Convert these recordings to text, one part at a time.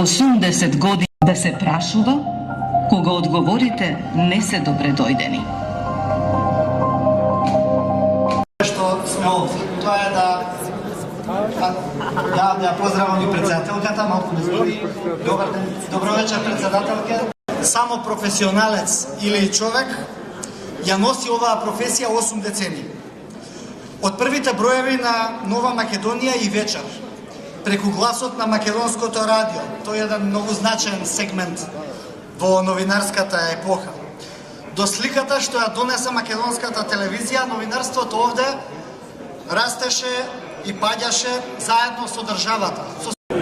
80 години да се прашува, кога одговорите не се добре дојдени. Што сме овде, тоа е да ја поздравам и председателката, малку ме збори. Добар ден, добро вечер председателке. Само професионалец или човек ја носи оваа професија 8 децени. Од првите броеви на Нова Македонија и вечер, преку гласот на македонското радио, тој е еден многу значаен сегмент во новинарската епоха. До сликата што ја донесе македонската телевизија, новинарството овде растеше и паѓаше заедно со државата.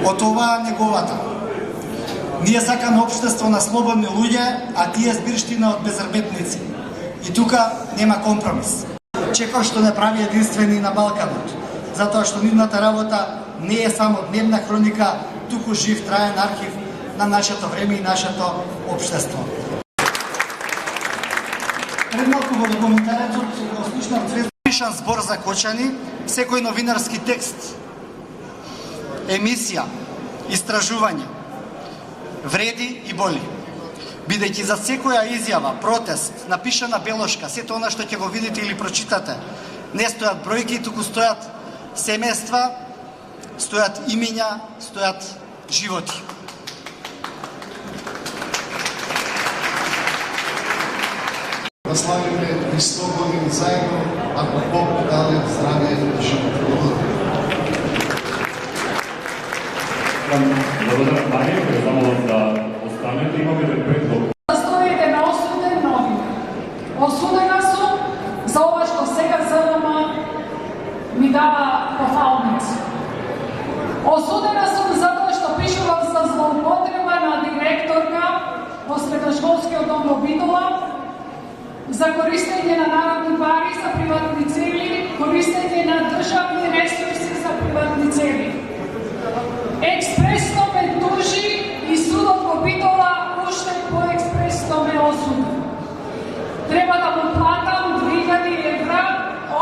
Од оваа неговата. Ние сакаме општество на слободни луѓе, а тие збирштина од безработници. И тука нема компромис. Чекор што не прави единствени на Балканот, затоа што нивната работа не е само дневна хроника, туку жив траен архив на нашето време и нашето општество. Пред малку во документарецот го слушнав пишан збор за Кочани, секој новинарски текст, емисија, истражување, вреди и боли. Бидејќи за секоја изјава, протест, напишана белошка, сето она што ќе го видите или прочитате, не стојат бројки, туку стојат семејства, стојат имиња, стојат животи. Да славиме и 100 години заедно, ако Бог даде здравје и живот. Благодарам, Марија, ќе замолам да останете, имаме да предлог. Стоите на осуден новина. Осудена сум за ова што сега ЗНМ ми дава пофалници. Осудена сум затоа што пишувам за злоупотреба на директорка во средношколскиот дом во Битола, за користење на народни пари за приватни цели, користење на државни ресурси за приватни цели. Експресно ме тужи и судот во Битола уште по експресно ме осуди. Треба да му платам 2000 евра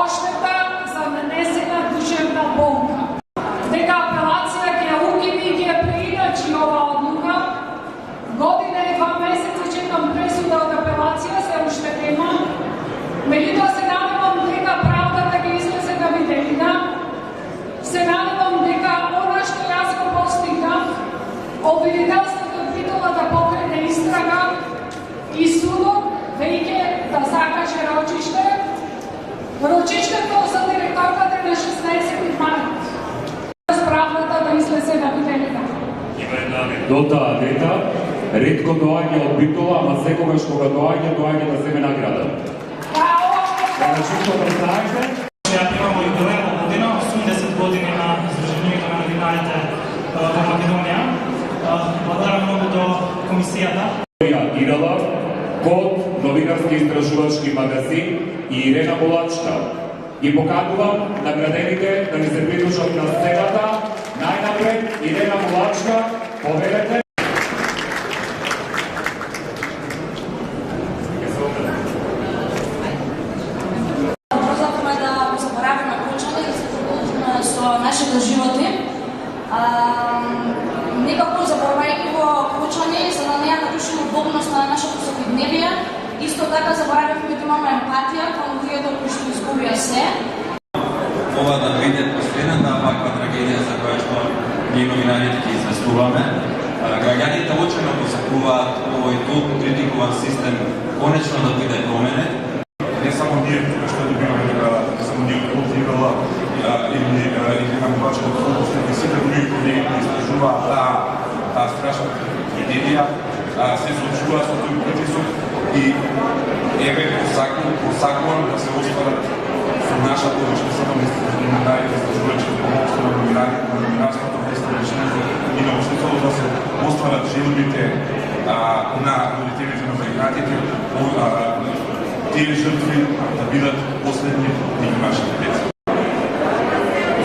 оштета за нанесена душевна болка. Дека апелација ќе ја укини и ќе ја преиначи ова одлука. Година и 2 месеца чекам пресуда од апелација, се уште нема. Меѓутоа се надевам дека правдата ќе излезе на виделина. Се надевам дека она што јас го постигнав, обвинителството од Битола да покрене истрага и судот веќе да закаже рочиште. Рочиштето за директорката на 16 март. Правдата да излезе на виделина. Има една анекдота, Адета. Ретко доаѓа од Битола, ама секогаш кога доаѓа да земе награда. Значи, што да знаете? Ја имамо юбилејна година, 80 години на Сдруженијето на новинарите во Македонија. Благодарам многу до комисијата. Реагирала код новинарски истражувачки магазин и Ирена Булачка. И поканувам наградените да ни се придружат на сцената. Најнапред Ирена Булачка, повелете. Нашите животи. Некако заборавајќи го Кочани, за да не ја нарушиме удобност на нашето секојдневие, исто така заборавивме да имаме емпатија кон луѓето кои што изгубија се. Ова да биде последната ваква трагедија за која што ние новинарите ќе известуваме. Граѓаните очено го сакуваат овој толку критикуван систем конечно да биде променет. Не само ние што добиваме дека само ние отиграла или на Булачка од фокусите и сите други колеги кои истражуваат таа страшна трагедија, се соочуваат со тој притисок и еве посакувам да се остварат со нашата општество на новинарите, истражувачки помоста на новинарите, на новинарството, истражувачето и на општеството да се остварат желбите на родителите на загинатите, тие жртви да бидат последни и нашите деца.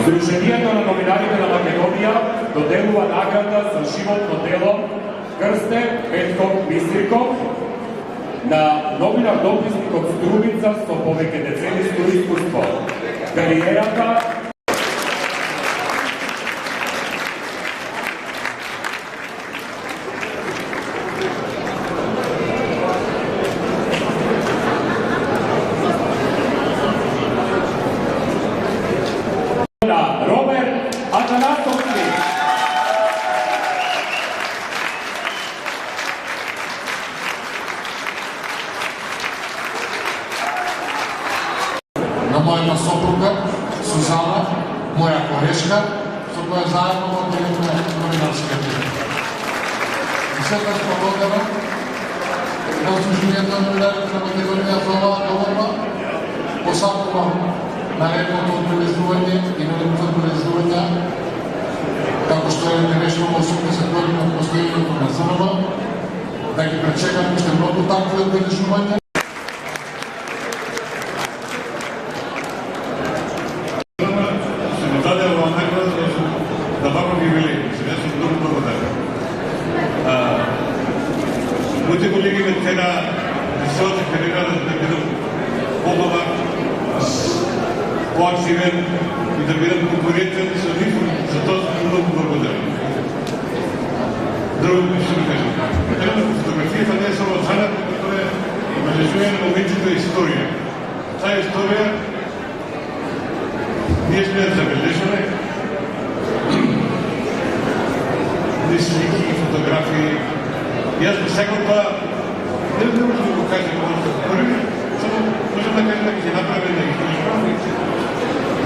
Сдруженијето на новинарите на Македонија доделува награда за животно дело Крстен Петков Мисриков на новинар дописник од Струмица со повеќе децениско искуство. Кариерата мојата сопруга, Сузана, моја корешка, со која заедно водиме новинарскиот дел. И секогаш благодарам на Сдруженијето на новинарите на Македонија за оваа договорба. Посакувам наредното одбележување и наредното одбележување како што е денешно 80 години од постојањето на ЗНМ, да ги пречекам уште многу такви одбележувања. Моите колеги ме тера да се оцекарира да бидам по-добар, по-активен и да бидам конкурентен со нив, за тоа сум многу благодарен. Друго што ми кажам. Едната фотографијата не е само занат, тоа е обележување на моментите на историја. Таа историја ние сме забележале слики, фотографии. Јас би сакал тоа, не можам да го кажем први, само можем да кажем дека ќе направим да ги изправим.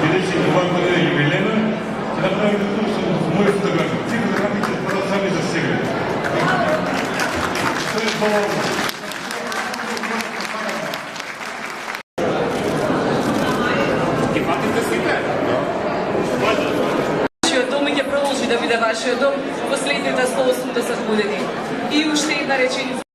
И рече оваа година юбилејна, ќе направим тоа со мои фотографии. Тие фотографии ќе бъдат сами за сега. Тоа е по-малко. Вашиот дом ќе продолжи да биде вашиот дом во следните 180 години. И уште една реченица.